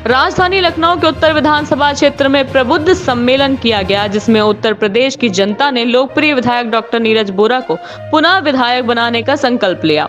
राजधानी लखनऊ के उत्तर विधानसभा क्षेत्र में प्रबुद्ध सम्मेलन किया गया, जिसमें उत्तर प्रदेश की जनता ने लोकप्रिय विधायक डॉक्टर नीरज बोरा को पुनः विधायक बनाने का संकल्प लिया।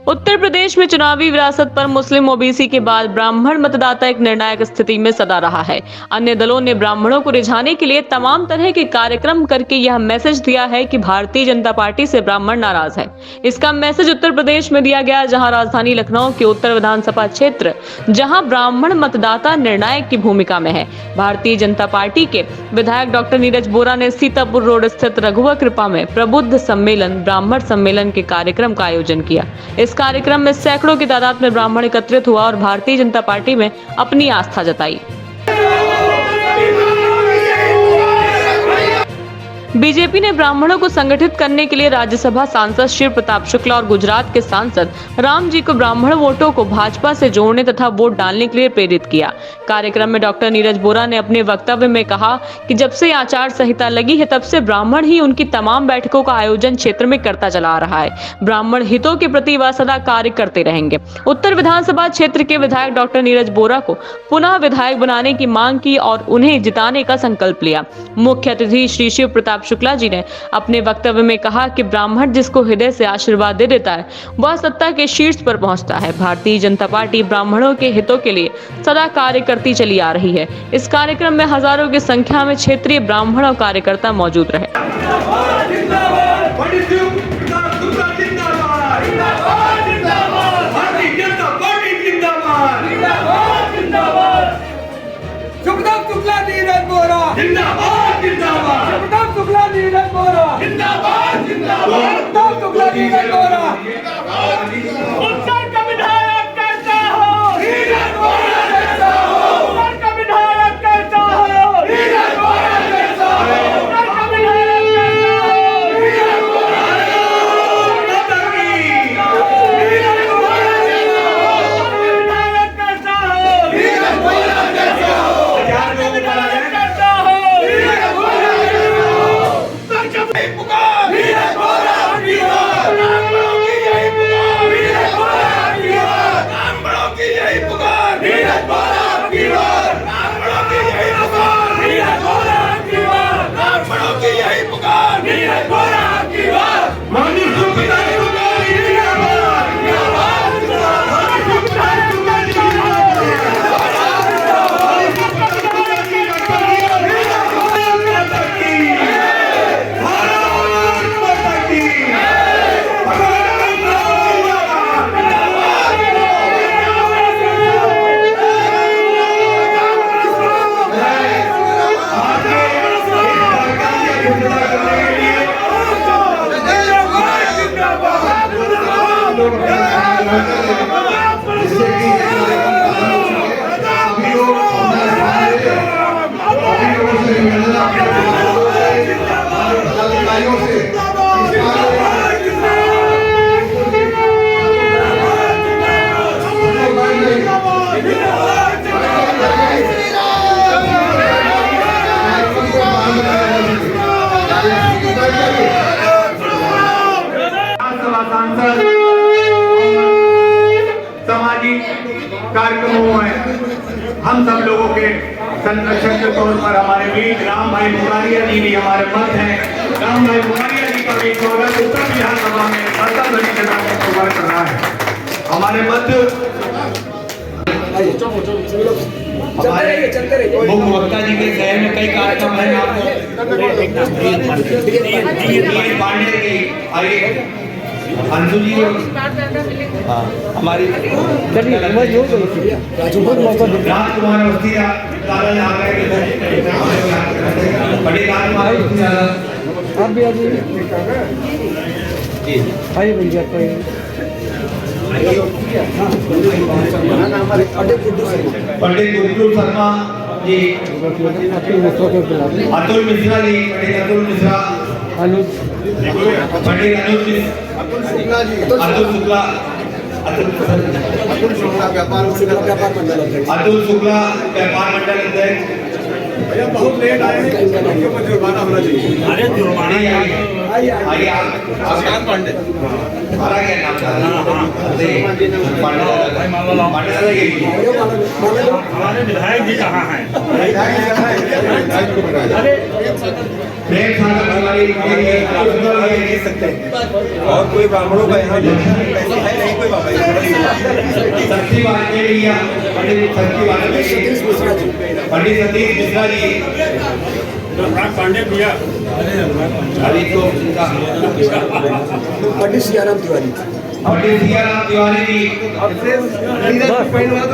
उत्तर प्रदेश में चुनावी विरासत पर मुस्लिम ओबीसी के बाद ब्राह्मण मतदाता एक निर्णायक स्थिति में सदा रहा है। अन्य दलों ने ब्राह्मणों को रिझाने के लिए तमाम तरह के कार्यक्रम करके यह मैसेज दिया है कि भारतीय जनता पार्टी से ब्राह्मण नाराज है। इसका मैसेज उत्तर प्रदेश में दिया गया, जहां राजधानी लखनऊ के उत्तर विधानसभा क्षेत्र जहां ब्राह्मण मतदाता निर्णायक की भूमिका में है। भारतीय जनता पार्टी के विधायक डॉक्टर नीरज बोरा ने सीतापुर रोड स्थित रघुवर कृपा में प्रबुद्ध सम्मेलन ब्राह्मण सम्मेलन के कार्यक्रम का आयोजन किया। इस कार्यक्रम में सैकड़ों की तादाद में ब्राह्मण एकत्रित हुआ और भारतीय जनता पार्टी में अपनी आस्था जताई। बीजेपी ने ब्राह्मणों को संगठित करने के लिए राज्यसभा सांसद शिव प्रताप शुक्ला और गुजरात के सांसद राम जी को ब्राह्मण वोटों को भाजपा से जोड़ने तथा वोट डालने के लिए प्रेरित किया। कार्यक्रम में डॉक्टर नीरज बोरा ने अपने वक्तव्य में कहा कि जब से आचार संहिता लगी है, तब से ब्राह्मण ही उनकी तमाम बैठकों का आयोजन क्षेत्र में करता चला आ रहा है। ब्राह्मण हितों के प्रति वह सदा कार्य करते रहेंगे। उत्तर विधानसभा क्षेत्र के विधायक डॉक्टर नीरज बोरा को पुनः विधायक बनाने की मांग की और उन्हें जिताने का संकल्प लिया। मुख्य अतिथि श्री शिव प्रताप शुक्ला जी ने अपने वक्तव्य में कहा कि ब्राह्मण जिसको हृदय से आशीर्वाद दे देता है, वह सत्ता के शीर्ष पर पहुंचता है। भारतीय जनता पार्टी ब्राह्मणों के हितों के लिए सदा कार्य करती चली आ रही है। इस कार्यक्रम में हजारों की संख्या में क्षेत्रीय ब्राह्मण और कार्यकर्ता मौजूद रहे। उत्तर का विधायक कैसा हो, नीरज बोरा जैसा हो। उत्तर का विधायक कैसा हो, नीरज बोरा जैसा हो। उत्तर का विधायक कैसा हो, नीरज बोरा जैसा हो। नीरज बोरा जैसा हो। विधायक कैसा हो, नीरज बोरा जैसा हो। विधायक कैसा हो, नीरज बोरा जैसा हो। उत्तर का पुकार, नीरज बोरा की बात। ब्राह्मणों की यही पुकार, नीरज बोरा की बात। ब्राह्मणों की यही पुकार, नीरज बोरा की बात। ब्राह्मणों की यही पुकार, नीरज बोरा की बात। ब्राह्मणों की यही पुकार, नीरज बोरा की बात। मनुष्य की यही पुकार, नीरज बोरा की बात। मनुष्य की यही पुकार, नीरज सामाजिक कार्यक्रमों में हम सब लोगों के संरक्षक के तौर पर हमारे बीच राम भाई मुरारिया जी भी हमारे मत हैं। राम भाई मुरारिया जी का भी स्वागत उत्तर विधानसभा में कर रहा है। हमारे मध्य मुख्य वक्ता जी के शहर में कई कार्यक्रम है। पांडे जी आइए, अंशु जी हमारी राजकुमार अवस्थी दादा आ गए, बड़े राजकुमार आप भी आइए भैया। पंडित गुड्डू शर्मा जी, अतुल मिश्रा जी, पंडित अतुल मिश्रा, पंडित अतुल शुक्ला, अतुल शुक्ला व्यापार मंडल अध्यक्ष, बहुत लेट आए हैं, उनके ऊपर जुर्माना होना चाहिए। अरे जुर्माना आइए आप पांडे हमारा क्या नाम था पांडे दादा के लिए हमारे विधायक जी कहाँ हैं? प्रेम सागर हमारी के लिए सकते हैं और कोई ब्राह्मणों का यहाँ ऐसा है नहीं कोई बाबा शक्ति वाले के लिए पंडित शक्ति वाले के लिए पंडित सतीश मिश्रा जी पांडे भैया अभी तो पंडित सियाराम तिवारी पंडित सियाराम तिवारी जी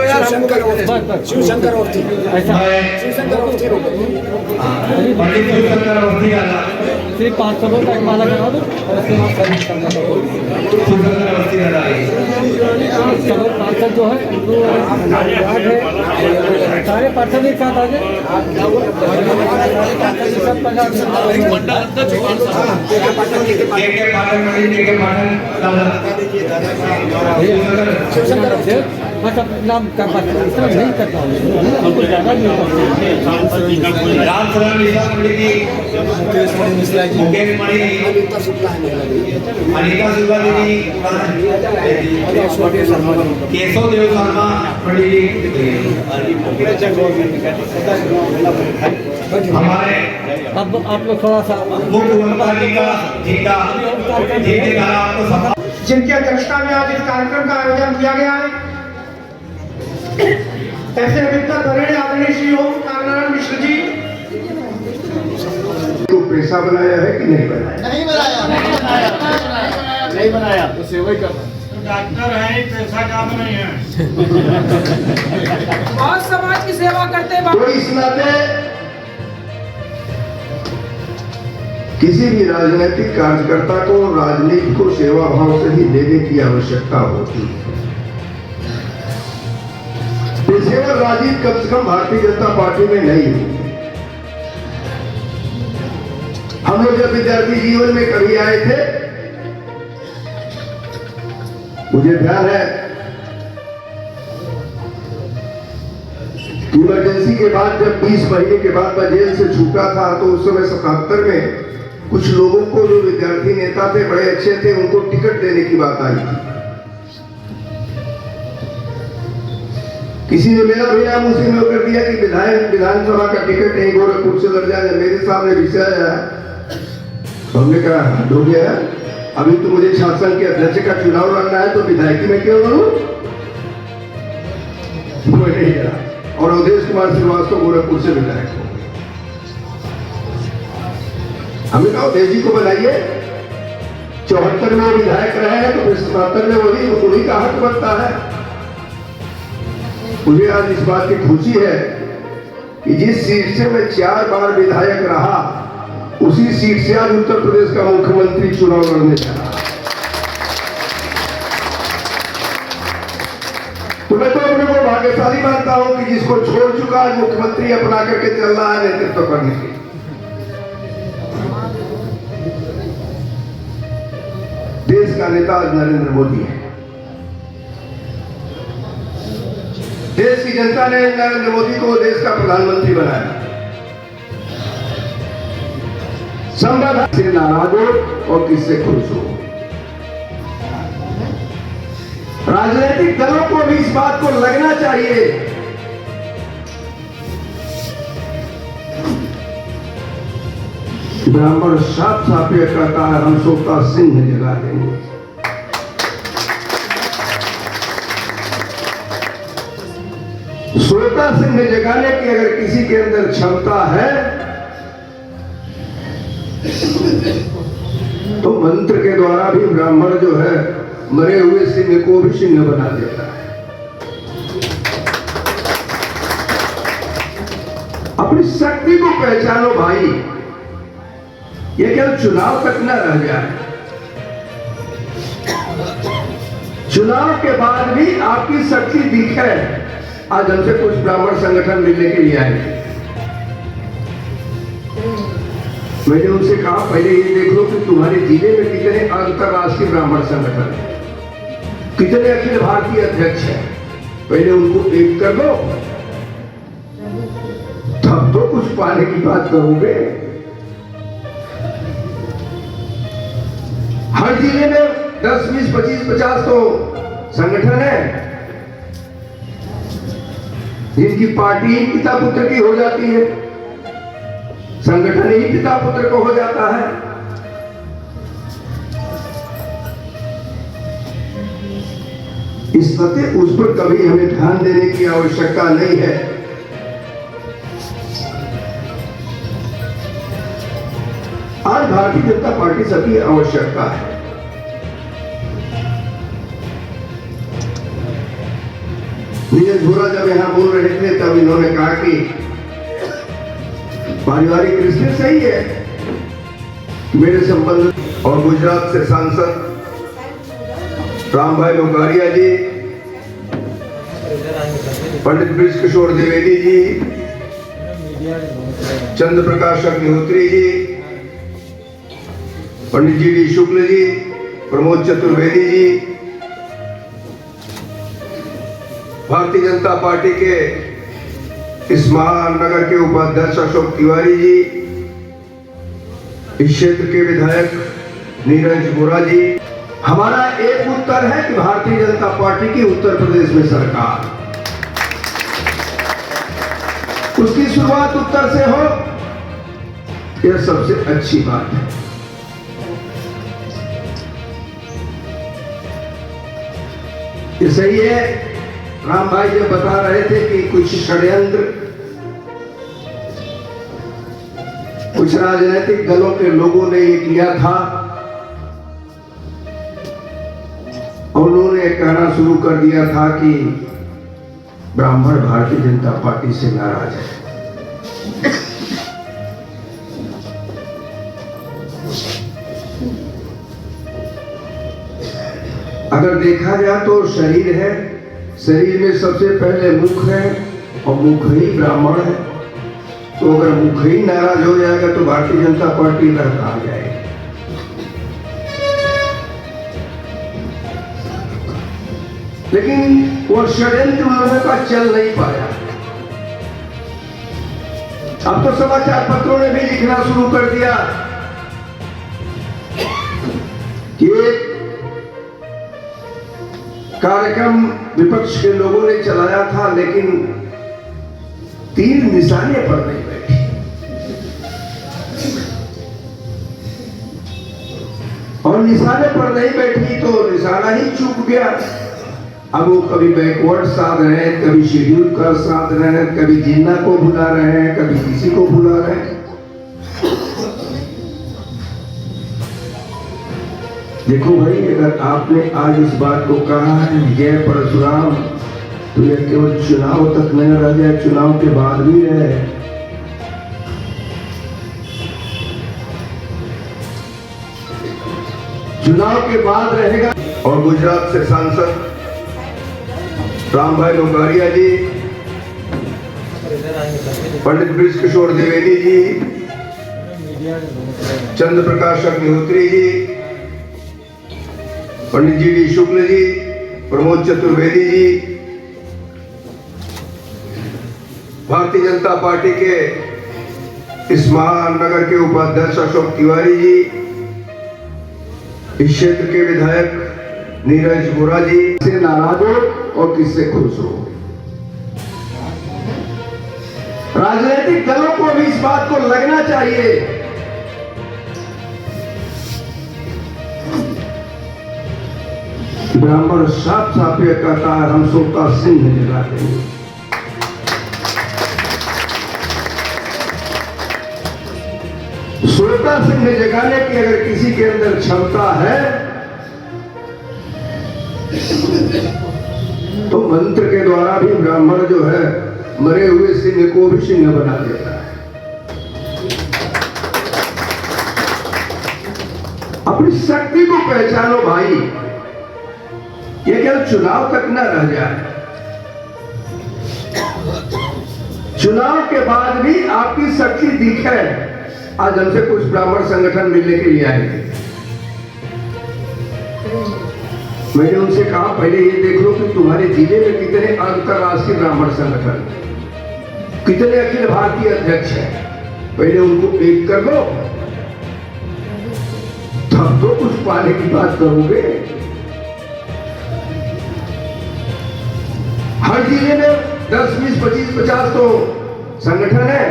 शिवशंकर शिवशंकर अवस्थी मैं शिवशंकर अवस्थी पंडित शिवशंकर अवस्थी आला सिर्फ 500 का एक माला करा दो और उसके बाद सर्विस करना शिवशंकर अवस्थी दादा चलो पार्षद जो है वो याद है सारे पार्षद एक साथ आ जाए सब के पाटन मंदिर के पाटन दादा शिवशंकर अवस्थी बस अब नाम कर पाते इतना नहीं करता हूँ हमको ज़्यादा नहीं होता राम शरण मिश्रा पंडित जी मुकेश मणि जी अनिता शुक्ला है अनिता शुक्ला दीदी केशव देव शर्मा पंडित जी हमारे अब आप लोग थोड़ा सा मुख्यमंत्री का जीतेगा आपको सफल जिनकी अध्यक्षता में आज इस कार्यक्रम का आयोजन किया गया है ऐसे अभिज्ञता वरीय आदरणीय श्री ओम नारायण मिश्र जी तो पैसा बनाया है कि नहीं बनाया? नहीं बनाया तो सेवा ही करना डॉक्टर है पैसा काम नहीं है। आज समाज की सेवा करते तो इस नाते किसी भी राजनीतिक कार्यकर्ता को राजनीति को सेवा भाव से ही लेने की आवश्यकता होती है। पेशेवर राजनीति कम से कम भारतीय जनता पार्टी में नहीं है। हम लोग जब विद्यार्थी जीवन में कभी आए थे, मुझे ध्यान है इमरजेंसी के बाद जब 20 महीने के बाद मैं जेल से छूटा था तो उस समय 77 में कुछ लोगों को जो विद्यार्थी नेता थे बड़े अच्छे थे उनको टिकट देने की बात आई थी। किसी ने मेरा भी नाम उसी में कर दिया कि विधानसभा का टिकट नहीं गोरखपुर से लड़ जाए। मेरे सामने विषय आया हमने कहा हो गया अभी तो मुझे शासन के अध्यक्ष का चुनाव लड़ना है तो विधायकी में क्यों लड़ूं? वो नहीं लड़ा और अवधेश कुमार श्रीवास्तव गोरखपुर से विधायक हो। हमने कहा अवधेश जी को बनाइए, 74 में विधायक रहे हैं तो 77 में उन्हीं का हक बनता है। मुझे आज इस बात की खुशी है कि जिस सीट से मैं 4 बार विधायक रहा उसी सीट से आज उत्तर प्रदेश का मुख्यमंत्री चुनाव लड़ने जा रहा। तो मैं तो अपने को भाग्यशाली मानता हूं कि जिसको छोड़ चुका आज मुख्यमंत्री अपना करके चल रहा है नेतृत्व करने के। देश का नेता आज नरेंद्र मोदी है। देश की जनता ने नरेंद्र मोदी को देश का प्रधानमंत्री बनाया। संवाद से नाराज हो और किससे खुश हो। राजनीतिक दलों को भी इस बात को लगना चाहिए ब्राह्मण साफ साफ ये कहता है हम सोता सिंह जगा देंगे। सोता सिंह जगाने की अगर किसी के अंदर क्षमता है तो मंत्र के द्वारा भी ब्राह्मण जो है मरे हुए सिंह को भी सिंह बना देता है। अपनी शक्ति को पहचानो भाई, ये केवल चुनाव तक न रह जाए। चुनाव के बाद भी आपकी शक्ति दिखे। आज हमसे कुछ ब्राह्मण संगठन मिलने के लिए आए। मैंने उनसे कहा पहले ये देख लो कि तुम्हारे जिले में कितने अंतरराष्ट्रीय ब्राह्मण संगठन हैं, कितने अखिल भारतीय अध्यक्ष हैं, पहले उनको एक कर लो तब तो कुछ कुछ पाने की बात करोगे? हर जिले में 10, 20, 25, 50 तो संगठन है जिनकी पार्टी ही पिता पुत्र की हो जाती है, संगठन ही पिता पुत्र को हो जाता है। इस नाते उस पर कभी हमें ध्यान देने की आवश्यकता नहीं है। आज भारतीय जनता पार्टी सबकी आवश्यकता है। नीरज भोरा जब यहां बोल रहे थे तब इन्होंने कहा कि पारिवारिक रिश्ते सही है, मेरे संबंध। और गुजरात से सांसद राम भाई मोकारिया जी, पंडित ब्रिज किशोर द्विवेदी जी, चंद्र प्रकाश अग्निहोत्री जी, पंडित जी शुक्ल जी, प्रमोद चतुर्वेदी जी, भारतीय जनता पार्टी के इस महानगर के उपाध्यक्ष अशोक तिवारी जी, इस क्षेत्र के विधायक नीरज बोरा जी। हमारा एक उत्तर है कि भारतीय जनता पार्टी की उत्तर प्रदेश में सरकार, उसकी शुरुआत उत्तर से हो, यह सबसे अच्छी बात है। ये सही है, राम भाई जो बता रहे थे कि कुछ षड्यंत्र कुछ राजनीतिक दलों के लोगों ने ये किया था और उन्होंने कहना शुरू कर दिया था कि ब्राह्मण भारतीय जनता पार्टी से नाराज है। अगर देखा जाए तो शरीर है, शरीर में सबसे पहले मुख है और मुख ही ब्राह्मण है। तो अगर मुख ही नाराज हो जाएगा तो भारतीय जनता पार्टी रह कहां जाएगी? लेकिन वो षड्यंत्र लोगों का चल नहीं पाया। अब तो समाचार पत्रों ने भी लिखना शुरू कर दिया कि कार्यक्रम विपक्ष के लोगों ने चलाया था, लेकिन तीर निशाने पर नहीं बैठी। और निशाने पर नहीं बैठी तो निशाना ही चूक गया। अब वो कभी बैकवर्ड साध रहे हैं, कभी शेड्यूल का साध रहे हैं, कभी जिन्ना को भुला रहे हैं, कभी किसी को भुला रहे हैं। देखो भाई, अगर आपने आज इस बात को कहा है जय परशुराम, तो यह केवल चुनाव तक नहीं रह जाए, चुनाव के बाद भी रहे। चुनाव के बाद रहेगा। और गुजरात से सांसद राम भाई मोकारिया जी, पंडित ब्रिज किशोर द्विवेदी जी, चंद्र प्रकाश अग्निहोत्री जी, पंडित जी शुक्ल जी, प्रमोद चतुर्वेदी जी, भारतीय जनता पार्टी के इस महानगर के उपाध्यक्ष अशोक तिवारी जी, इस क्षेत्र के विधायक नीरज बोरा जी। किससे नाराज हो और किससे खुश हो? राजनीतिक दलों को भी इस बात को लगना चाहिए ब्राह्मण साफ साफ यह कहता है, हम सोता सिंह जगा देंगे। सोता सिंह जगाने की अगर किसी के अंदर क्षमता है तो मंत्र के द्वारा भी ब्राह्मण जो है मरे हुए सिंह को भी सिंह बना देता है। अपनी शक्ति को पहचानो भाई, ये केवल चुनाव तक न रह जाए। चुनाव के बाद भी आपकी शक्ति दिखे। आज हमसे कुछ ब्राह्मण संगठन मिलने के लिए आए थे। मैंने उनसे कहा पहले ये देख लो कि तुम्हारे जिले में कितने अंतरराष्ट्रीय ब्राह्मण संगठन, कितने अखिल भारतीय अध्यक्ष हैं, पहले उनको एक कर दो, तब तो कुछ पाने की बात करोगे। हर जिले में 10, 20, 25, 50 तो संगठन है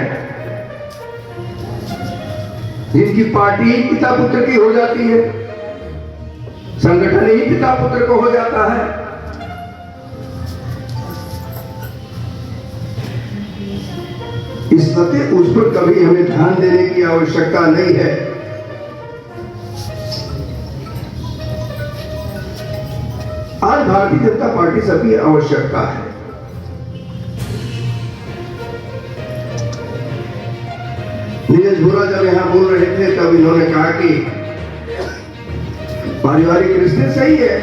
जिनकी पार्टी ही पिता पुत्र की हो जाती है, संगठन ही पिता पुत्र को हो जाता है। इस नाते उस पर कभी हमें ध्यान देने की आवश्यकता नहीं है। आज भारतीय जनता पार्टी सबकी आवश्यकता है। नीरज भोरा जब यहां बोल रहे थे तब इन्होंने कहा कि पारिवारिक रिश्ते सही है,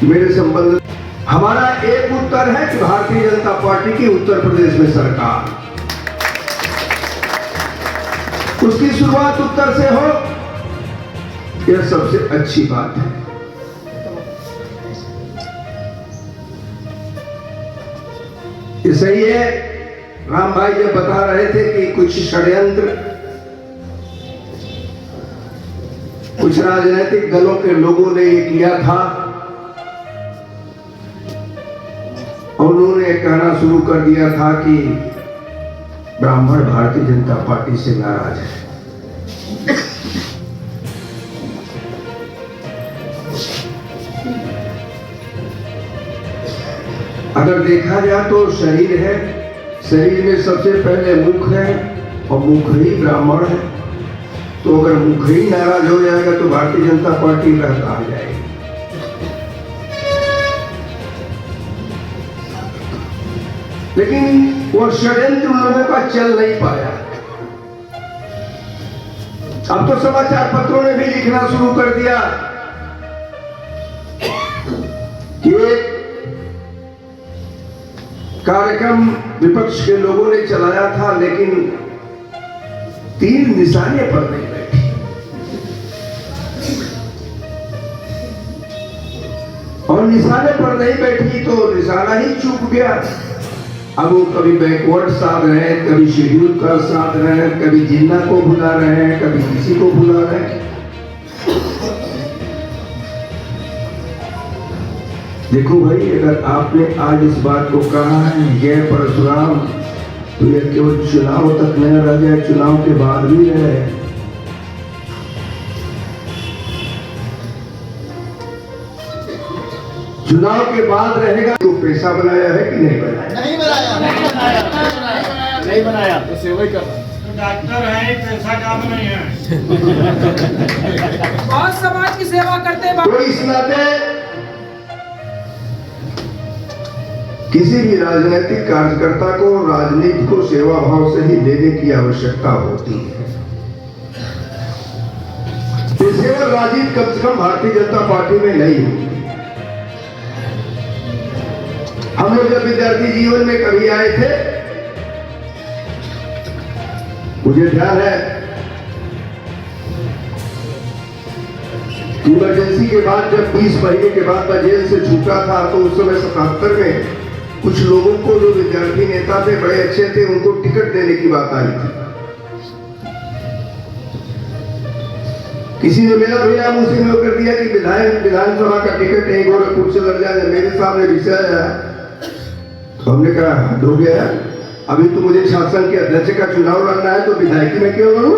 मेरे संबंध। हमारा एक उत्तर है कि भारतीय जनता पार्टी की उत्तर प्रदेश में सरकार, उसकी शुरुआत उत्तर से हो, यह सबसे अच्छी बात है। ये सही है, राम भाई जब बता रहे थे कि कुछ षड्यंत्र कुछ राजनीतिक दलों के लोगों ने ये किया था और उन्होंने कहना शुरू कर दिया था कि ब्राह्मण भारतीय जनता पार्टी से नाराज है। अगर देखा जाए तो शरीर है, शरीर में सबसे पहले मुख है और मुख ही ब्राह्मण है, तो अगर मुख ही नाराज हो जाएगा तो भारतीय जनता पार्टी रहता आ जाएगी। लेकिन वो षड्यंत्र उन लोगों का चल नहीं पाया। अब तो समाचार पत्रों ने भी लिखना शुरू कर दिया कि कार्यक्रम विपक्ष के लोगों ने चलाया था, लेकिन तीर निशाने पर नहीं बैठी। और निशाने पर नहीं बैठी तो निशाना ही चूक गया। अब वो कभी बैकवर्ड साध रहे हैं, कभी शेड्यूल कर साध रहे हैं, कभी जिन्ना को भुला रहे हैं, कभी किसी को भुला रहे हैं। देखो भाई, अगर आपने आज इस बात को कहा है जय परशुराम, तो यह केवल चुनाव तक न रह जाए, चुनाव के बाद भी रहे। चुनाव के बाद रहेगा तो पैसा बनाया है कि नहीं बनाया? नहीं बनाया तो सेवा ही कर रहा है। डॉक्टर है, पैसा काम नहीं है। बहुत समाज की सेवा करते हैं। तो इस नाते किसी भी राजनीतिक कार्यकर्ता को राजनीति को सेवा भाव से ही लेने की आवश्यकता होती है। पेशेवर राजनीति कम से कम भारतीय जनता पार्टी में नहीं होती। हम लोग जब विद्यार्थी जीवन में कभी आए थे, मुझे ध्यान है इमरजेंसी के बाद जब 20 महीने के बाद मैं जेल से छूटा था, तो उस समय 77 में कुछ लोगों को, जो विद्यार्थी नेता थे, बड़े अच्छे थे, उनको टिकट देने की बात आई थी। किसी ने मेरा भी नाम उसी में कर दिया कि विधानसभा का टिकट एक गोरखपुर से लग जाए। मेरे सामने विषय आया तो हमने कहा हो गया, अभी तो मुझे शासन के अध्यक्ष का चुनाव लड़ना है, तो विधायकी में क्यों लड़ूं?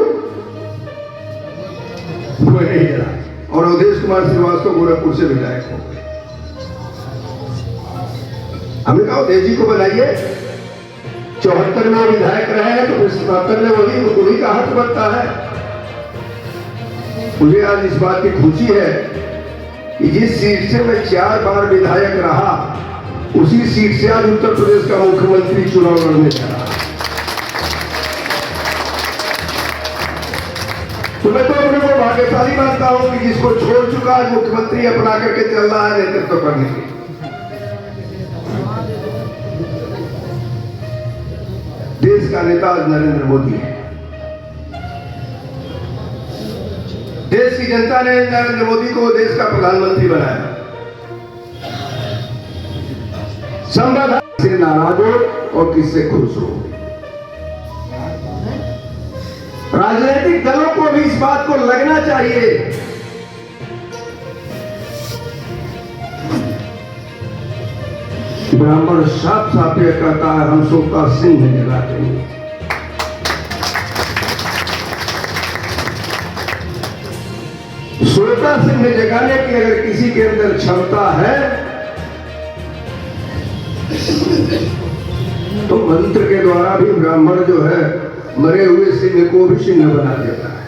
वो नहीं लड़ा और अवधेश कुमार श्रीवास्तव गोरखपुर से विधायक हो गए। हमने कहा अवधेश जी को बनाइए, 74 में विधायक रहे हैं तो फिर 77 में वही का हक बनता है। मुझे आज इस बात की खुशी है कि जिस सीट से मैं 4 बार विधायक रहा, उसी सीट से आज उत्तर प्रदेश का मुख्यमंत्री चुनाव लड़ने जा रहा। तो मैं तो अपने को भाग्यशाली मानता हूं कि जिसको छोड़ चुका आज मुख्यमंत्री अपना करके चल रहा है नेतृत्व करने के। देश का नेता आज नरेंद्र मोदी है। देश की जनता ने नरेंद्र मोदी को देश का प्रधानमंत्री बनाया। संविधान से नाराज हो और किससे खुश हो। राजनीतिक दलों को भी इस बात को लगना चाहिए ब्राह्मण साफ साफ ये कहता है हम सोता सिंह जगा देंगे। सोता सिंह जगाने की अगर किसी के अंदर क्षमता है तो मंत्र के द्वारा भी ब्राह्मण जो है मरे हुए सिंह को भी सिंह बना देता है।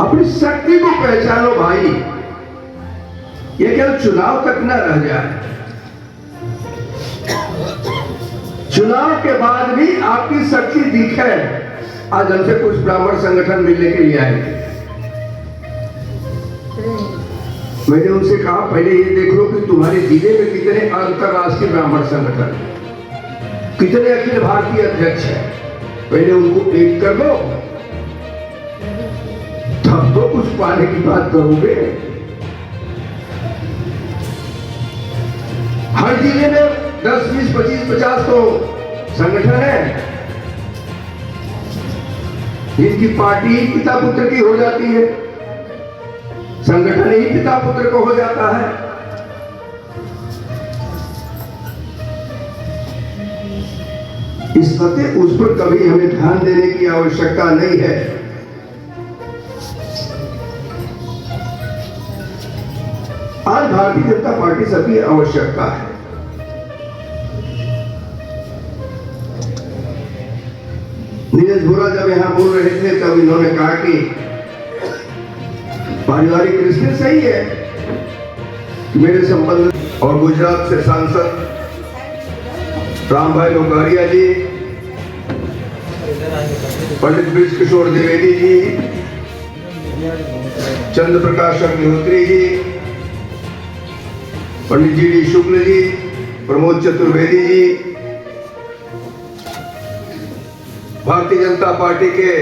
अपनी शक्ति को पहचानो भाई, ये केवल चुनाव तक न रह जाए। चुनाव के बाद भी आपकी शक्ति दिखे। आज हमसे कुछ ब्राह्मण संगठन मिलने के लिए आए थे। मैंने उनसे कहा पहले ये देख लो कि तुम्हारे जिले में कितने अंतरराष्ट्रीय ब्राह्मण संगठन, कितने अखिल भारतीय अध्यक्ष हैं, पहले उनको एक कर दो, तब तो कुछ पाने की बात करोगे। हर जिले में 10, 20, 25, 50 तो संगठन है जिनकी पार्टी ही पिता पुत्र की हो जाती है, संगठन ही पिता पुत्र को हो जाता है। इस नाते उस पर कभी हमें ध्यान देने की आवश्यकता नहीं है। आज भारतीय जनता पार्टी सबकी आवश्यकता है। नीरज बोरा जब यहां बोल रहे थे तब इन्होंने कहा कि पारिवारिक रिश्ते सही है कि मेरे संबंध। और गुजरात से सांसद राम भाई मोकारिया जी, पंडित ब्रिज किशोर द्विवेदी जी, चंद्र प्रकाश अग्निहोत्री जी, पंडित G D Shukla ji, Pramod Chaturvedi ji, Bharatiya Janata party के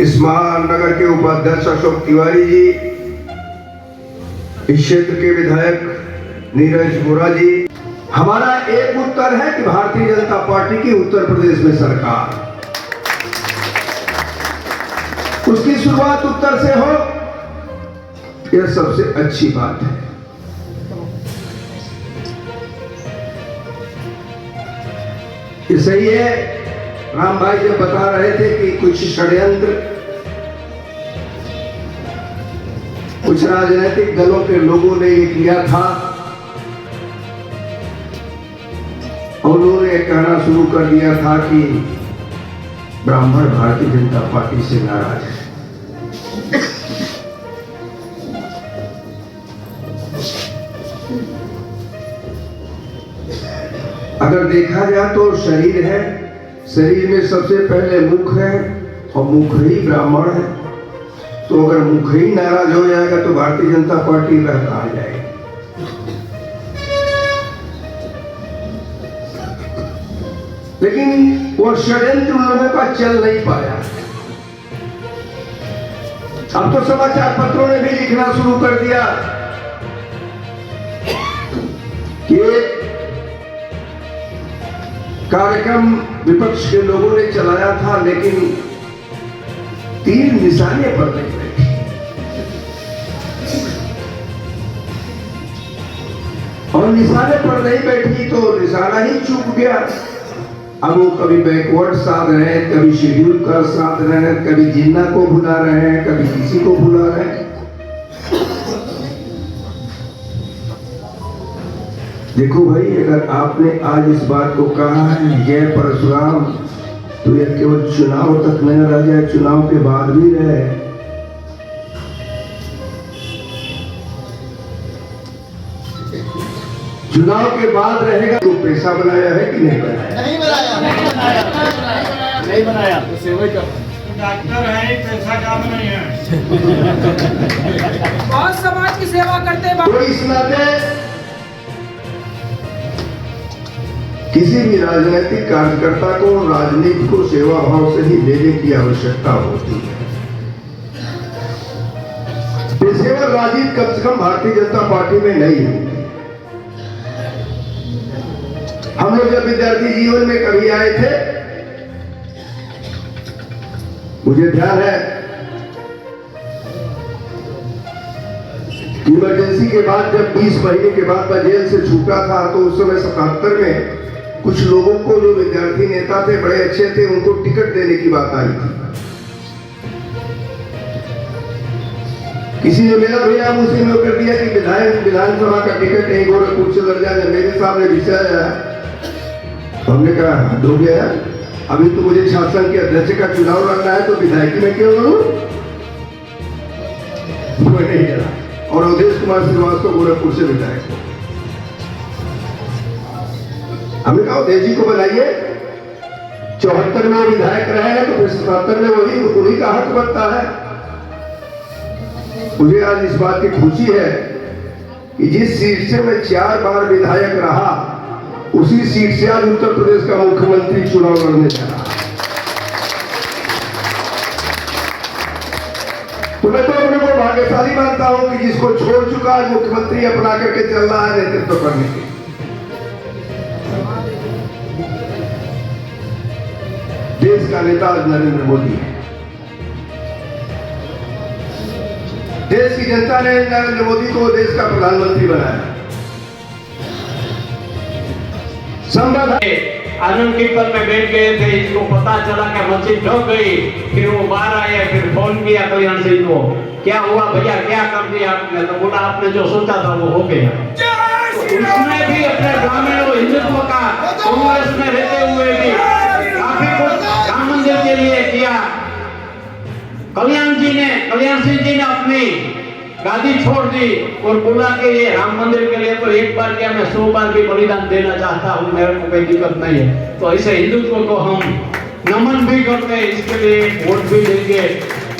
इस महानगर के उपाध्यक्ष अशोक तिवारी जी, इस क्षेत्र के विधायक नीरज बोरा जी। हमारा एक उत्तर है कि भारतीय जनता पार्टी की उत्तर प्रदेश में सरकार, उसकी शुरुआत उत्तर से हो, यह सबसे अच्छी बात है। ये सही है। राम भाई जब बता रहे थे कि कुछ षड्यंत्र कुछ राजनीतिक दलों के लोगों ने ये किया था और उन्होंने कहना शुरू कर दिया था कि ब्राह्मण भारतीय जनता पार्टी से नाराज है। अगर देखा जाए तो शरीर है, शरीर में सबसे पहले मुख है और मुख ही ब्राह्मण है। तो अगर मुख ही नाराज हो जाएगा तो भारतीय जनता पार्टी रह कहां जाएगी। लेकिन वो षड्यंत्र उन लोगों का चल नहीं पाया। अब तो समाचार पत्रों ने भी लिखना शुरू कर दिया कि कार्यक्रम विपक्ष के लोगों ने चलाया था लेकिन तीर निशाने पर नहीं बैठी। और निशाने पर नहीं बैठी तो निशाना ही चूक गया। अब वो कभी बैकवर्ड साध रहे हैं, कभी शेड्यूल का साध रहे हैं, कभी जिन्ना को भुला रहे हैं, कभी किसी को भुला रहे हैं। देखो भाई, अगर आपने आज इस बात को कहा है जय परशुराम, तो यह केवल चुनाव तक न रह जाए, चुनाव के बाद भी रहे। चुनाव के बाद रहेगा तो पैसा बनाया है कि नहीं बनाया? नहीं बनाया, नहीं बनाया। तो सेवा कर डॉक्टर है, पैसा काम नहीं है। बहुत समाज की सेवा करते तो इस नाते किसी भी राजनीतिक कार्यकर्ता को राजनीति को सेवा भाव से ही लेने की आवश्यकता होती है। पेशेवर राजनीति कम से कम भारतीय जनता पार्टी में नहीं है। हम लोग जब विद्यार्थी जीवन में कभी आए थे, मुझे ध्यान है इमरजेंसी के बाद जब 20 महीने के बाद मैं जेल से छूटा था, तो उस समय 77 में कुछ लोगों को, जो विद्यार्थी नेता थे, बड़े अच्छे थे, उनको टिकट देने की बात आई थी। किसी ने मेरा भैया उसी में कर दिया कि विधानसभा का टिकट नहीं गोरखपुर से लड़ जाए। मेरे सामने विषय आया, हमने कहा हद हो गया, अभी तो मुझे शासन के अध्यक्ष का चुनाव लड़ना है, तो विधायकी में क्यों लड़ूं? वो नहीं लड़ा। और अवधेश कुमार श्रीवास्तव गोरखपुर से विधायक, हमने कहा अवधेश जी को बनाइए। 74 में विधायक रहे हैं, तो फिर 77 में उन्हीं का हक बनता है। मुझे आज इस बात की खुशी है कि जिस सीट से मैं 4 बार विधायक रहा, उसी सीट से आज उत्तर प्रदेश का मुख्यमंत्री चुनाव लड़ने जा रहा है। तो मैं तो अपने को भाग्यशाली मानता हूं कि जिसको छोड़ चुका आज मुख्यमंत्री अपना करके चल रहा है नेतृत्व करने के। देश का नेता आज नरेंद्र मोदी है। देश की जनता ने नरेंद्र मोदी को देश का प्रधानमंत्री बनाया। संवाद आनंद कीर्तन में बैठ गए थे, इसको पता चला कि मस्जिद ढक गई। फिर वो बाहर आए, फिर फोन किया कल्याण सिंह को, क्या हुआ भैया, क्या कर दिया आपने? तो बोला आपने जो सोचा था वो हो गया। तो उसने भी अपने ग्रामीणों हिंदुत्व का कांग्रेस में रहते हुए भी काफी कुछ राम मंदिर के लिए किया। कल्याण सिंह जी ने अपनी गादी छोड़ दी और बोला कि ये राम मंदिर के लिए तो एक बार क्या, मैं 100 बार भी बलिदान देना चाहता हूँ, मेरे को कोई दिक्कत नहीं है। तो ऐसे हिंदुत्व को हम नमन भी करते हैं, इसके लिए वोट भी देंगे।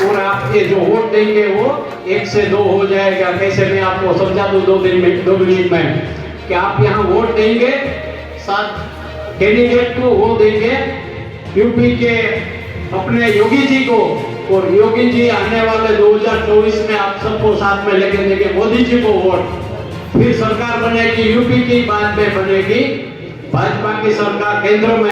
और आप ये जो वोट देंगे वो 1 से 2 हो जाएगा। कैसे मैं आपको समझा दूं 2 मिनट में कि आप यहाँ वोट देंगे, 7 कैंडिडेट को वो देंगे, यूपी के अपने योगी जी को, और योगी जी आने वाले 2024 में आप सबको साथ में लेके देंगे मोदी जी को वोट। फिर सरकार बनेगी यूपी की, बाद में बनेगी भाजपा की सरकार केंद्र में।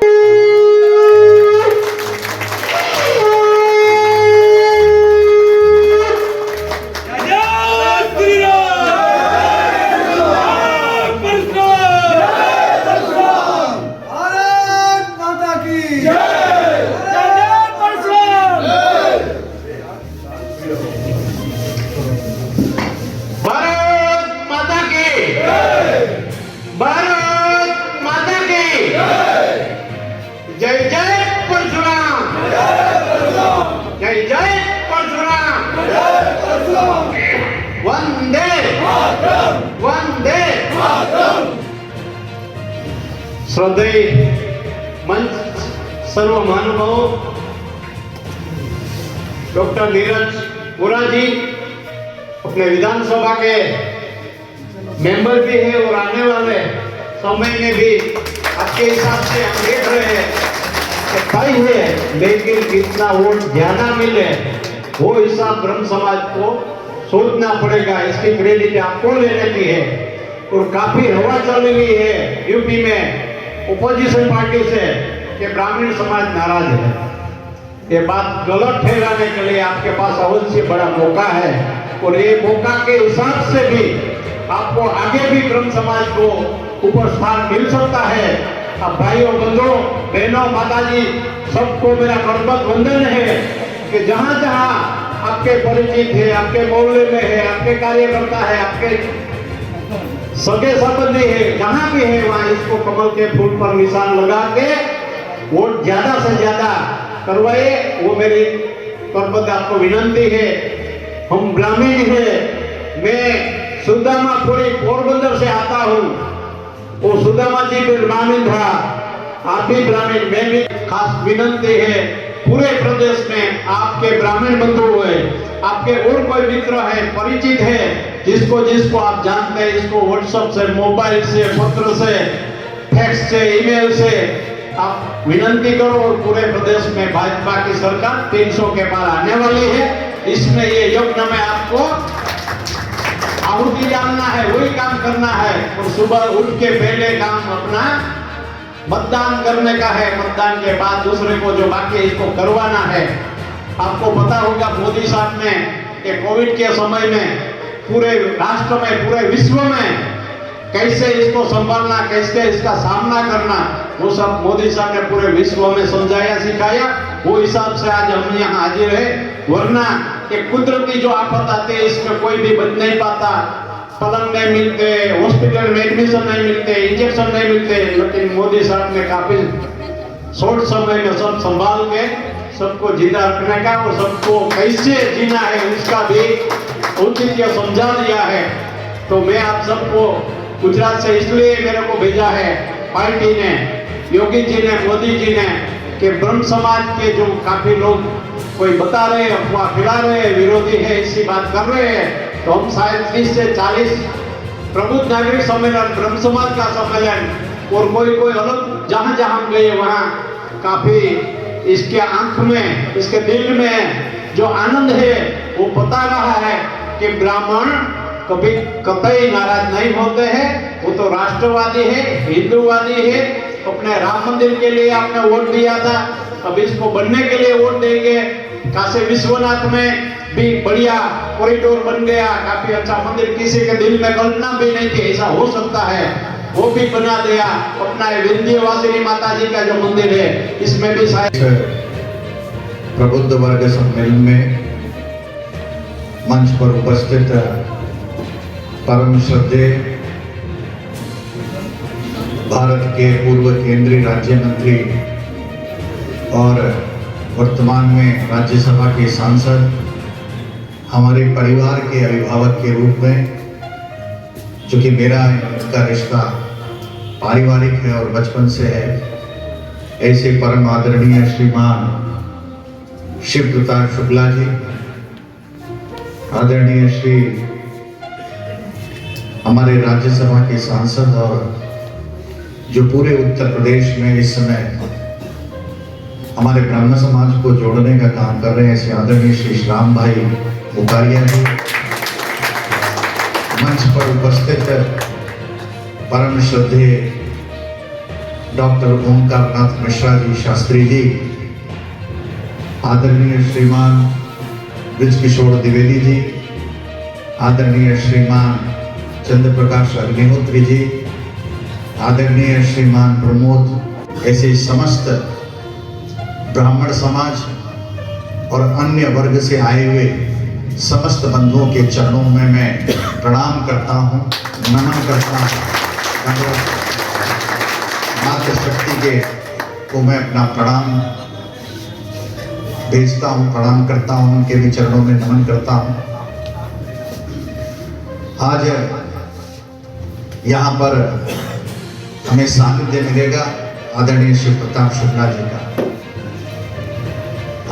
जय जय परशुराम, जय जय परशुराम, वंदे वंदे। श्रद्धेय मंच सर्व महानुभाव, डॉक्टर नीरज वोरा जी अपने विधानसभा के मेंबर भी है और आने वाले समय में भी आपके हिसाब से हम देख रहे हैं कि तय है, लेकिन कितना वोट ज्यादा मिले वो हिसाब ब्रह्म समाज को सोचना पड़ेगा। इसकी क्रेडिट आपको लेने की है। और काफी हवा चल रही है यूपी में ओपोजिशन पार्टी से कि ब्राह्मण समाज नाराज है। ये बात गलत ठहराने के लिए आपके पास अवश्य बड़ा मौका है, और ये मौका के हिसाब से भी आपको आगे भी ब्रह्म समाज को ऊपर स्थान मिल सकता है। अब भाइयों, बंधुओं, बहनों, माताजी, सबको मेरा करबद्ध वंदन है कि जहां जहां आपके परिचित है, आपके मोहल्ले में है, आपके कार्यकर्ता है, आपके सगे संबंधी है, जहां भी है वहां इसको कमल के फूल पर निशान लगा के वोट ज्यादा से ज्यादा करवाए। वो मेरी करबद्ध आपको विनंती है। हम ग्रामीण है, मैं सुदामापुरी पोरबंदर से आता हूँ। वो सुदामा जी भी ग्रामीण था, आप भी ग्रामीण, मैं भी। खास विनंती है पूरे प्रदेश में आपके ग्रामीण बंधु हुए, आपके और कोई मित्र है, परिचित है, जिसको आप जानते हैं, इसको व्हाट्सएप से, मोबाइल से, पत्र से, फैक्स से, ईमेल से आप विनंती करो। और पूरे प्रदेश में भाजपा की सरकार 300 के पार आने वाली है। इसमें ये यज्ञ में आपको आहुति डालना है, वही काम करना है। और सुबह उठ के पहले काम अपना मतदान करने का है, मतदान के बाद दूसरे को जो बाकी इसको करवाना है। आपको पता होगा मोदी साहब ने कि कोविड के समय में पूरे राष्ट्र में, पूरे विश्व में कैसे इसको संभालना, कैसे इसका सामना करना, वो सब मोदी साहब ने पूरे विश्व में समझाया, सिखाया। वो हिसाब से आज हम यहाँ हाजिर है। वरना एक कुदरती जो आफत आती है इसमें कोई भी बच नहीं पाता। पलंग नहीं मिलते, हॉस्पिटल में एडमिशन नहीं मिलते, इंजेक्शन नहीं मिलते, लेकिन मोदी साहब ने काफी शॉर्ट समय में सब संभाल के सबको जिंदा रखने का और सबको कैसे जीना है उसका भी औचित्य समझा दिया है। तो मैं आप सबको गुजरात से इसलिए मेरे को भेजा है पार्टी ने, योगी जी ने, मोदी जी ने, कि ब्रह्म समाज के जो काफी लोग कोई बता रहे हैं, अफवाह फैला रहे हैं, विरोधी है, इसी बात कर रहे हैं, तो हम शायद 30 से 40 प्रबुद्ध नागरिक सम्मेलन, ब्रह्म समाज का सम्मेलन और कोई अलग जहां जहां हम गए वहां काफी इसके आंख में, इसके दिल में जो आनंद है वो बता रहा है कि ब्राह्मण कभी कतई नाराज नहीं होते हैं। वो तो राष्ट्रवादी है, हिंदूवादी है। अपने राम मंदिर के लिए आपने वोट दिया था, अब इसको बनने के लिए वोट देंगे। काशी विश्वनाथ में भी बढ़िया कॉरिडोर बन गया, काफी अच्छा मंदिर, किसी के दिल में कल्पना भी नहीं थी ऐसा हो सकता है, वो भी बना दिया। अपना विंध्यवासिनी माता जी का जो मंदिर है इसमें भी शायद प्रबुद्ध वर्ग सम्मेलन में मंच पर उपस्थित परम श्रद्धेय भारत के पूर्व केंद्रीय राज्य मंत्री और वर्तमान में राज्यसभा के सांसद, हमारे परिवार के अभिभावक के रूप में, चूंकि मेरा इनका रिश्ता पारिवारिक है और बचपन से है, ऐसे परम आदरणीय श्रीमान शिव प्रताप शुक्ला जी, आदरणीय श्री हमारे राज्यसभा के सांसद और जो पूरे उत्तर प्रदेश में इस समय हमारे ब्राह्मण समाज को जोड़ने का काम कर रहे हैं, ऐसे आदरणीय श्री राम भाई मुकारिया जी, मंच पर उपस्थित परम श्रद्धेय डॉक्टर ओमकार नाथ मिश्रा जी शास्त्री जी, आदरणीय श्रीमान ब्रिज किशोर द्विवेदी जी, आदरणीय श्रीमान चंद्र प्रकाश अग्निहोत्री जी, आदरणीय श्रीमान प्रमोद, ऐसे समस्त ब्राह्मण समाज और अन्य वर्ग से आए हुए समस्त बंधुओं के चरणों में मैं प्रणाम करता हूँ, नमन करता हूँ। मातृशक्ति के को मैं अपना प्रणाम भेजता हूँ, प्रणाम करता हूँ, उनके भी चरणों में नमन करता हूँ। आज यहाँ पर हमें सानिध्य मिलेगा आदरणीय शिव प्रताप शुक्ला जी का।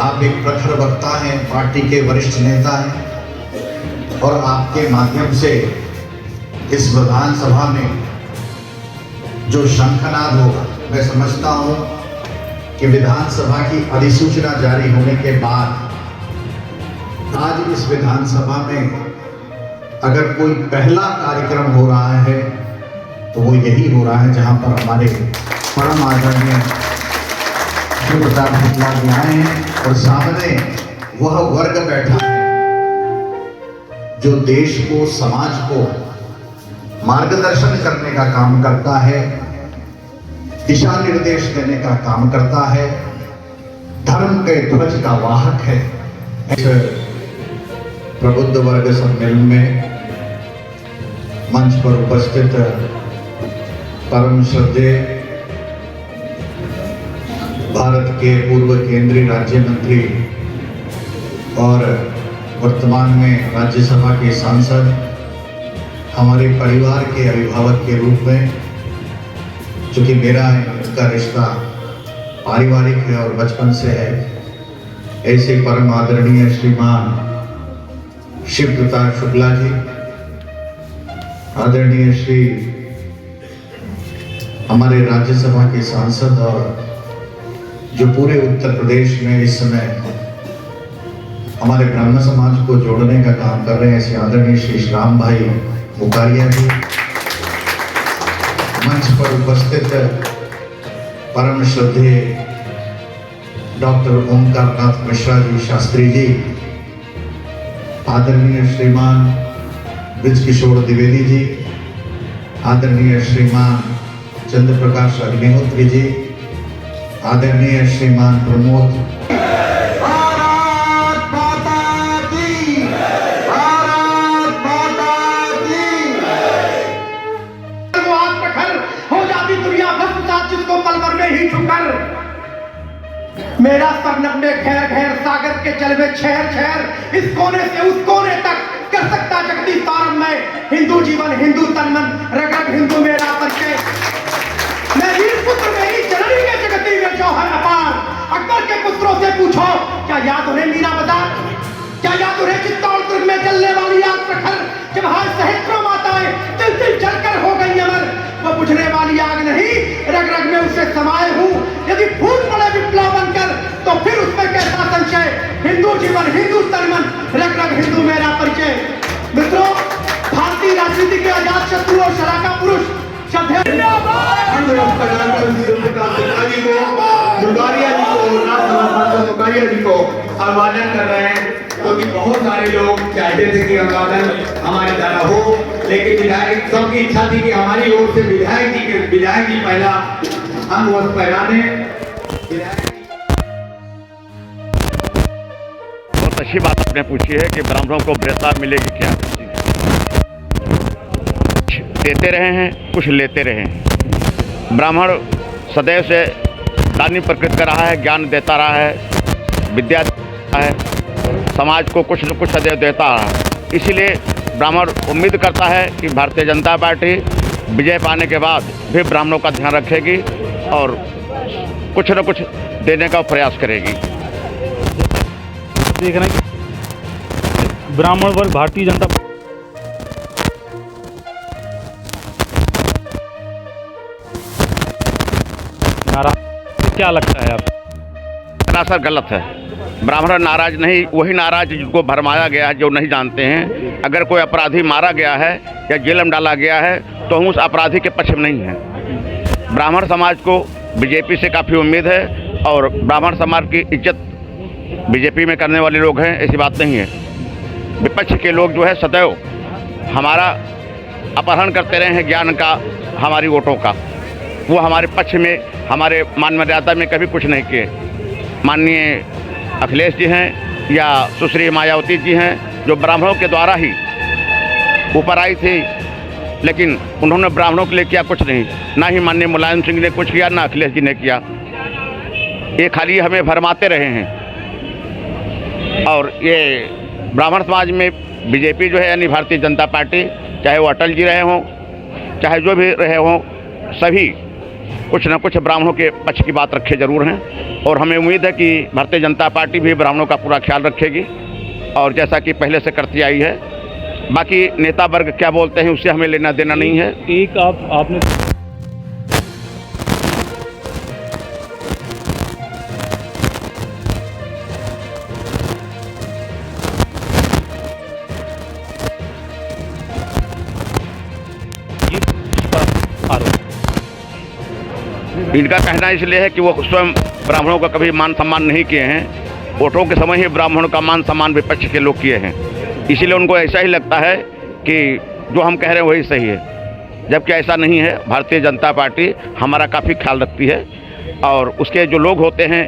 आप एक प्रखर वक्ता हैं, पार्टी के वरिष्ठ नेता हैं और आपके माध्यम से इस विधानसभा में जो शंखनाद होगा, मैं समझता हूं कि विधानसभा की अधिसूचना जारी होने के बाद आज इस विधानसभा में अगर कोई पहला कार्यक्रम हो रहा है तो वो यही हो रहा है जहां पर हमारे परम आदरणीय शिव प्रताप शुक्ला जी आए हैं और सामने वह वर्ग बैठा है जो देश को, समाज को मार्गदर्शन करने का काम करता है, दिशा निर्देश देने का काम करता है, धर्म के ध्वज का वाहक है। प्रबुद्ध वर्ग सम्मेलन में मंच पर उपस्थित परम श्रद्धेय भारत के पूर्व केंद्रीय राज्य मंत्री और वर्तमान में राज्यसभा के सांसद, हमारे परिवार के अभिभावक के रूप में, चूंकि मेरा इनका रिश्ता पारिवारिक है और बचपन से है, ऐसे परम आदरणीय श्रीमान शिव प्रताप शुक्ला जी, आदरणीय श्री हमारे राज्यसभा के सांसद और जो पूरे उत्तर प्रदेश में इस समय हमारे ब्राह्मण समाज को जोड़ने का काम कर रहे हैं, ऐसे आदरणीय श्री राम भाई मुकारिया जी, मंच पर उपस्थित परम श्रद्धेय डॉक्टर ओमकार नाथ मिश्रा जी शास्त्री जी, आदरणीय श्रीमान ब्रिज किशोर द्विवेदी जी, आदरणीय श्रीमान चंद्र प्रकाश अग्निहोत्री जी, आदरणीय श्रीमान प्रमोद। भारत माता की, भारत माता की। वो आग प्रखर हो जाती दुनिया भस्मसात जिसको पल भर में ही छूकर। मेरा सरनम में घेर घेर सागर के जल में छेर छेर, इस कोने से उस कोने तक कर सकता जगदीश तारम में। हिंदू जीवन हिंदू तन मन, रग रग हिंदू मेरा परिचय। मैं वीर पुत्र मेरी जननी के जगती में जौहर अपार। अकबर के पुत्रों से पूछो, क्या याद उन्हें मीरा बाजार? क्या याद उन्हें चित्तौड़ दुर्ग में जलने वाली आग प्रखर, जब हाय सहस्त्रों माताएं तिल तिल जलकर हो गई अमर। वो बुझने वाली आग नहीं, रग रग में उसे समाये हूँ। यदि फूट पड़े विप्लव बनकर तो फिर उसमें कैसा संशय। हिंदू जीवन हिंदू तन मन, रग रग हिंदू मेरा परिचय। मित्रों, भारतीय राजनीति के अजात शत्रु और शराका पुरुष मुकारिया जी को अभिवादन कर रहे हैं, क्योंकि बहुत सारे लोग चाहते थे कि अभिवादन हमारे द्वारा हो, लेकिन विधायक सबकी इच्छा थी कि हमारी ओर से विधायक जी पहला अंग वस्त्र पहना दें। बहुत अच्छी बात आपने पूछी है कि ब्राह्मणों को वरीयता मिलेगी क्या। देते रहे हैं, कुछ लेते रहे हैं। ब्राह्मण सदैव से दानी प्रकृति कर रहा है, ज्ञान देता रहा है, विद्या देता है, समाज को कुछ न कुछ सदैव देता रहा है। इसीलिए ब्राह्मण उम्मीद करता है कि भारतीय जनता पार्टी विजय पाने के बाद भी ब्राह्मणों का ध्यान रखेगी और कुछ न कुछ देने का प्रयास करेगी। देख रहे हैं कि ब्राह्मण वर्ग भारतीय जनता नाराज, क्या लगता है आप? सरासर गलत है। ब्राह्मण नाराज नहीं, वही नाराज जिनको भरमाया गया है, जो नहीं जानते हैं। अगर कोई अपराधी मारा गया है या जेल में डाला गया है तो हम उस अपराधी के पक्ष में नहीं हैं। ब्राह्मण समाज को बीजेपी से काफ़ी उम्मीद है और ब्राह्मण समाज की इज्जत बीजेपी में करने वाले लोग हैं, ऐसी बात नहीं है। विपक्ष के लोग जो है सदैव हमारा अपहरण करते रहे हैं ज्ञान का, हमारी वोटों का। वो हमारे पक्ष में, हमारे मान मर्यादा में कभी कुछ नहीं किए। माननीय अखिलेश जी हैं या सुश्री मायावती जी हैं, जो ब्राह्मणों के द्वारा ही ऊपर आई थी, लेकिन उन्होंने ब्राह्मणों के लिए किया कुछ नहीं। ना ही माननीय मुलायम सिंह ने कुछ किया, ना अखिलेश जी ने किया। ये खाली हमें भरमाते रहे हैं। और ये ब्राह्मण समाज में बीजेपी जो है, यानी भारतीय जनता पार्टी, चाहे वो अटल जी रहे हों, चाहे जो भी रहे हों, सभी कुछ न कुछ ब्राह्मणों के पक्ष की बात रखे जरूर हैं। और हमें उम्मीद है कि भारतीय जनता पार्टी भी ब्राह्मणों का पूरा ख्याल रखेगी, और जैसा कि पहले से करती आई है। बाकी नेता वर्ग क्या बोलते हैं उससे हमें लेना देना नहीं है। एक आपने इनका कहना इसलिए है कि वो स्वयं ब्राह्मणों का कभी मान सम्मान नहीं किए हैं। वोटों के समय ही ब्राह्मणों का मान सम्मान विपक्ष के लोग किए हैं, इसीलिए उनको ऐसा ही लगता है कि जो हम कह रहे हैं वही सही है, जबकि ऐसा नहीं है। भारतीय जनता पार्टी हमारा काफ़ी ख्याल रखती है और उसके जो लोग होते हैं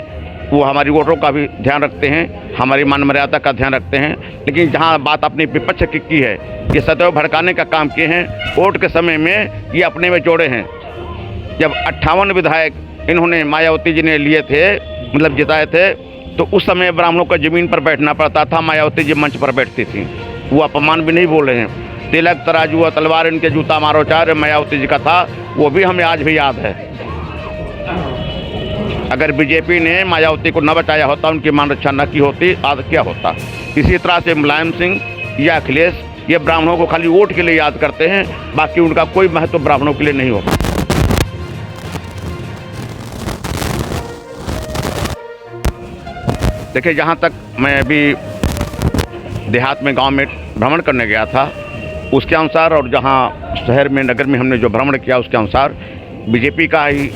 वो हमारी वोटों का भी ध्यान रखते हैं, हमारी मान मर्यादा का ध्यान रखते हैं। लेकिन जहाँ बात अपनी विपक्ष की है, ये सदैव भड़काने का काम किए हैं। वोट के समय में ये अपने में जोड़े हैं। जब 58 विधायक इन्होंने मायावती जी ने लिए थे, मतलब जिताए थे, तो उस समय ब्राह्मणों को ज़मीन पर बैठना पड़ता था, मायावती जी मंच पर बैठती थी। वो अपमान भी नहीं बोले हैं। तिलक तराजू और तलवार इनके जूता मारो चार मायावती जी का था, वो भी हमें आज भी याद है। अगर बीजेपी ने मायावती को न बचाया होता, उनकी मान रक्षा न की होती, आज क्या होता। इसी तरह से मुलायम सिंह या अखिलेश ये ब्राह्मणों को खाली वोट के लिए याद करते हैं, बाकी उनका कोई महत्व ब्राह्मणों के लिए नहीं होता। देखिए, जहाँ तक मैं अभी देहात में, गांव में भ्रमण करने गया था, उसके अनुसार, और जहाँ शहर में, नगर में हमने जो भ्रमण किया उसके अनुसार बीजेपी का ही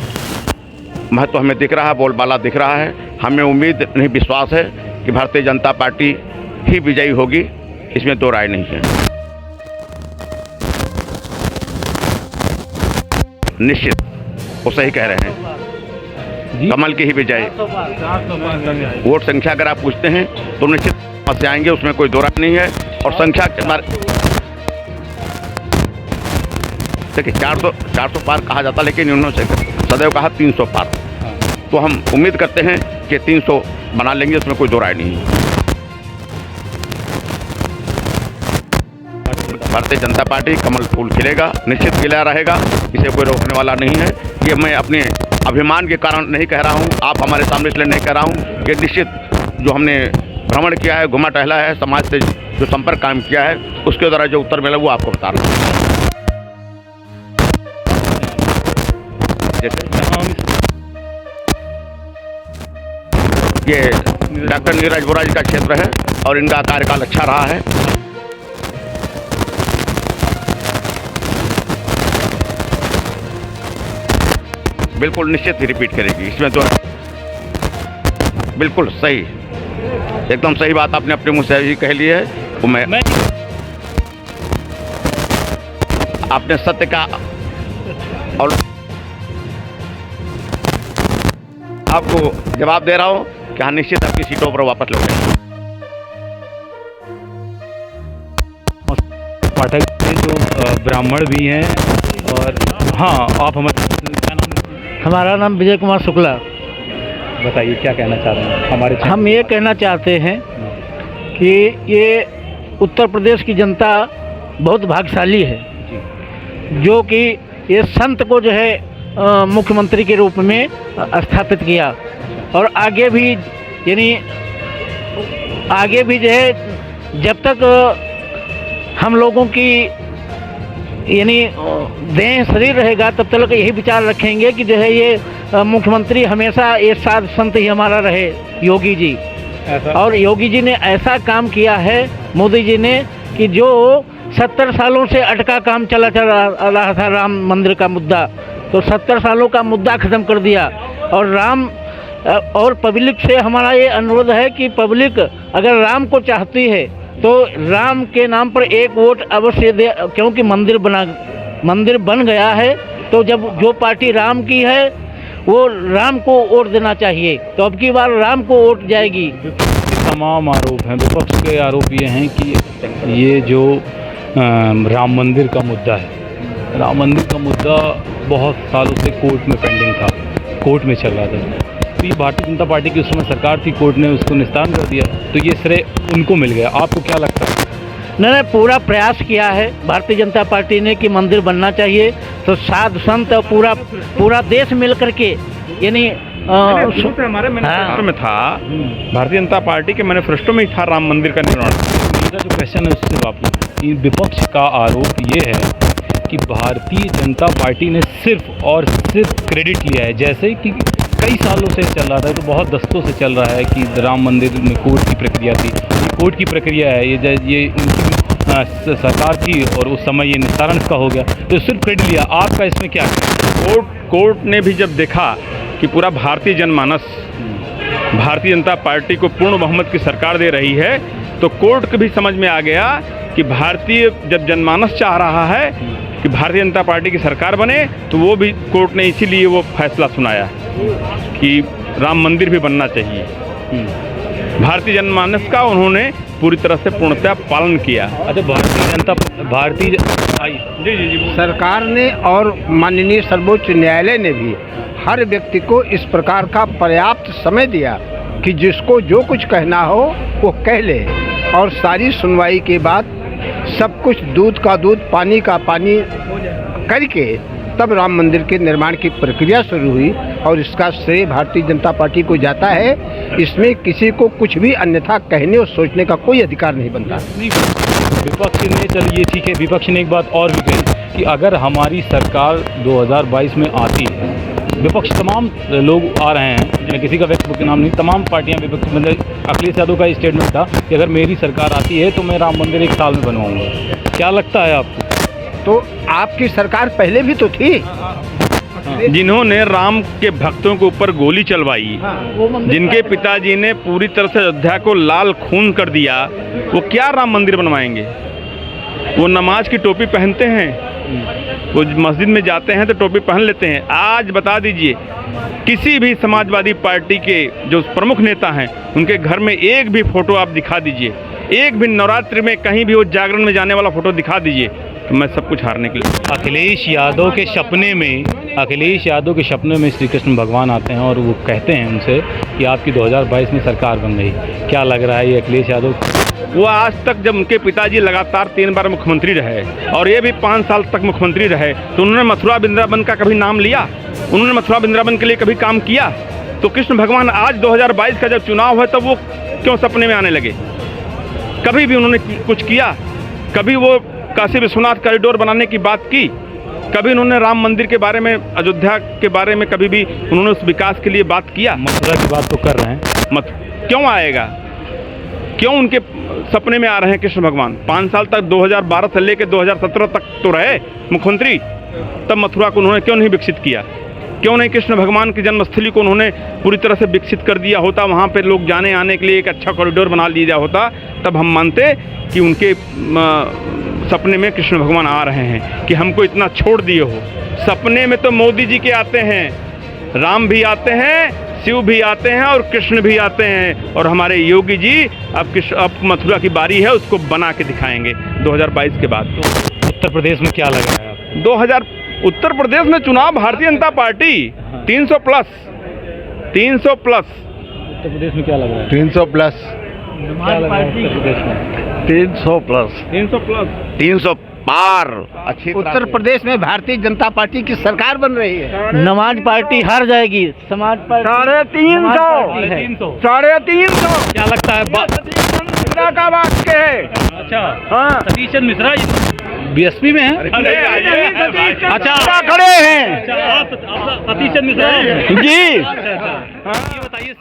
महत्व हमें दिख रहा है, बोलबाला दिख रहा है। हमें उम्मीद नहीं, विश्वास है कि भारतीय जनता पार्टी ही विजयी होगी, इसमें दो राय नहीं है। निश्चित वो सही कह रहे हैं, कमल की ही विजय। वोट संख्या अगर आप पूछते हैं तो निश्चित से आएंगे, उसमें कोई दो राय नहीं है। और संख्या के बारे देखिए 400 पार कहा जाता, लेकिन उन्होंने सदैव कहा 300 पार। तो हम उम्मीद करते हैं कि 300 बना लेंगे, उसमें कोई दो राय नहीं है। भारतीय जनता पार्टी कमल फूल खिलेगा, निश्चित खिला रहेगा, इसे कोई रोकने वाला नहीं है। ये मैं अपने अभिमान के कारण नहीं कह रहा हूँ, आप हमारे सामने इसलिए नहीं कह रहा हूँ। ये निश्चित जो हमने भ्रमण किया है, घुमा टहला है, समाज से जो संपर्क कायम किया है, उसके द्वारा जो उत्तर मिला वो आपको बता रहा हूँ। जैसे ये डॉक्टर नीरज वोरा जी का क्षेत्र है और इनका कार्यकाल अच्छा रहा है। बिल्कुल निश्चित ही रिपीट करेगी, इसमें तो बिल्कुल सही, एकदम सही बात आपने अपने मुँह से ही कह ली है। वो मैं आपने सत्य का और आपको जवाब दे रहा हूँ कि हाँ, निश्चित आपकी सीटों पर वापस लौटेंगे। पाठक के जो ब्राह्मण भी हैं, और हाँ, आप हमारे क्या नाम? हमारा नाम विजय कुमार शुक्ला। बताइए क्या कहना चाह रहे हैं हमारे? हम ये कहना चाहते हैं कि ये उत्तर प्रदेश की जनता बहुत भाग्यशाली है, जो कि ये संत को जो है मुख्यमंत्री के रूप में स्थापित किया, और आगे भी यानी आगे भी जो है जब तक हम लोगों की यानी देह शरीर रहेगा तब तक यही विचार रखेंगे कि जो है ये मुख्यमंत्री हमेशा ये साध संत ही हमारा रहे, योगी जी। और योगी जी ने ऐसा काम किया है, मोदी जी ने, कि जो 70 सालों से अटका काम चला रहा था राम मंदिर का मुद्दा, तो 70 सालों का मुद्दा ख़त्म कर दिया। और राम और पब्लिक से हमारा ये अनुरोध है कि पब्लिक अगर राम को चाहती है तो राम के नाम पर एक वोट अवश्य दे, क्योंकि मंदिर बन गया है। तो जब जो पार्टी राम की है वो राम को वोट देना चाहिए, तो अब की बार राम को वोट जाएगी। तमाम आरोप हैं, विपक्ष के आरोप ये हैं कि ये जो राम मंदिर का मुद्दा है, राम मंदिर का मुद्दा बहुत सालों से कोर्ट में पेंडिंग था, कोर्ट में चल रहा था। तो ये भारतीय जनता पार्टी की उस समय सरकार थी, कोर्ट ने उसको निस्तारण कर दिया, तो ये श्रेय उनको मिल गया। आपको क्या लगता है? मैंने पूरा प्रयास किया है भारतीय जनता पार्टी ने कि मंदिर बनना चाहिए, तो साध संत और पूरा देश मिल करके, यानी हमारे मैनिफेस्टो में था, भारतीय जनता पार्टी के मैनिफेस्टो में ही था राम मंदिर का निर्माण। मेरा जो क्वेश्चन है उससे वापस, विपक्ष का आरोप ये है कि भारतीय जनता पार्टी ने सिर्फ और सिर्फ क्रेडिट लिया है, जैसे कि कई सालों से चल रहा था, तो बहुत दस्तों से चल रहा है कि राम मंदिर में कोर्ट की प्रक्रिया थी, ये कोर्ट की प्रक्रिया है, ये इनकी सरकार थी और उस समय ये निस्तारण इसका हो गया, तो सिर्फ क्रेडिट लिया। आपका इसमें क्या? कोर्ट ने भी जब देखा कि पूरा भारतीय जनमानस भारतीय जनता पार्टी को पूर्ण बहुमत की सरकार दे रही है, तो कोर्ट को भी समझ में आ गया कि भारतीय जब जनमानस चाह रहा है कि भारतीय जनता पार्टी की सरकार बने, तो वो भी कोर्ट ने इसीलिए वो फैसला सुनाया कि राम मंदिर भी बनना चाहिए। भारतीय जनमानस का उन्होंने पूरी तरह से पूर्णतः पालन किया। अच्छा, जी सरकार ने और माननीय सर्वोच्च न्यायालय ने भी हर व्यक्ति को इस प्रकार का पर्याप्त समय दिया कि जिसको जो कुछ कहना हो वो कह ले, और सारी सुनवाई के बाद सब कुछ दूध का दूध पानी का पानी करके तब राम मंदिर के निर्माण की प्रक्रिया शुरू हुई, और इसका श्रेय भारतीय जनता पार्टी को जाता है। इसमें किसी को कुछ भी अन्यथा कहने और सोचने का कोई अधिकार नहीं बनता। विपक्ष ने, चलिए ठीक है, विपक्ष ने एक बात और भी कही कि अगर हमारी सरकार 2022 में आती है, विपक्ष तमाम लोग आ रहे हैं, मैं किसी का व्यक्ति के नाम नहीं, तमाम पार्टियां विपक्ष, मतलब अखिलेश यादव का स्टेटमेंट था कि अगर मेरी सरकार आती है तो मैं राम मंदिर 1 साल में बनवाऊंगा। क्या लगता है आपको? तो आपकी सरकार पहले भी तो थी, जिन्होंने राम के भक्तों के ऊपर गोली चलवाई, जिनके पिताजी ने पूरी तरह से अयोध्या को लाल खून कर दिया, वो क्या राम मंदिर बनवाएंगे? वो नमाज की टोपी पहनते हैं, वो मस्जिद में जाते हैं तो टोपी पहन लेते हैं। आज बता दीजिए, किसी भी समाजवादी पार्टी के जो प्रमुख नेता हैं, उनके घर में एक भी फोटो आप दिखा दीजिए, एक भी नवरात्रि में कहीं भी वो जागरण में जाने वाला फोटो दिखा दीजिए, तो मैं सब कुछ हारने के लिए। अखिलेश यादव के सपने में श्री कृष्ण भगवान आते हैं और वो कहते हैं उनसे कि आपकी 2022 में सरकार बन गई। क्या लग रहा है ये अखिलेश यादव? वो आज तक, जब उनके पिताजी लगातार 3 बार मुख्यमंत्री रहे और ये भी 5 साल तक मुख्यमंत्री रहे, तो उन्होंने मथुरा वृंदावन का कभी नाम लिया? उन्होंने मथुरा वृंदावन के लिए कभी काम किया? तो कृष्ण भगवान आज 2022 का जब चुनाव है तब वो क्यों सपने में आने लगे? कभी भी उन्होंने कुछ किया? कभी वो काशी विश्वनाथ कॉरिडोर बनाने की बात की? कभी उन्होंने राम मंदिर के बारे में, अयोध्या के बारे में कभी भी उन्होंने उस विकास के लिए बात किया? मथुरा की बात तो कर रहे हैं, क्यों आएगा? क्यों उनके सपने में आ रहे हैं कृष्ण भगवान? 5 साल तक 2012 से लेकर 2017 तक तो रहे मुख्यमंत्री, तब मथुरा को उन्होंने क्यों नहीं विकसित किया? क्यों नहीं कृष्ण भगवान की जन्मस्थली को उन्होंने पूरी तरह से विकसित कर दिया होता? वहाँ पे लोग जाने आने के लिए एक अच्छा कॉरिडोर बना दिया होता, तब हम मानते कि उनके सपने में कृष्ण भगवान आ रहे हैं कि हमको इतना छोड़ दिए हो। सपने में तो मोदी जी के आते हैं, राम भी आते हैं, शिव भी आते हैं और कृष्ण भी आते हैं, और हमारे योगी जी अब मथुरा की बारी है, उसको बना के दिखाएंगे 2022 के बाद। उत्तर प्रदेश में क्या लग रहा है आपको? उत्तर प्रदेश में चुनाव भारतीय जनता पार्टी 300 प्लस। उत्तर प्रदेश में क्या लग रहा है? 300 प्लस 300 पार। अच्छी उत्तर प्रदेश में भारतीय जनता पार्टी की सरकार बन रही है। नमाज पार्टी हार जाएगी, समाज पार्टी 350 क्या लगता है? का वाक्य है। अच्छा, हाँ, सतीश चंद्र मिश्रा बीएसपी में है। अच्छा, खड़े हैं। अच्छा, आप सतीश चंद्र मिश्रा जी। ये बताइए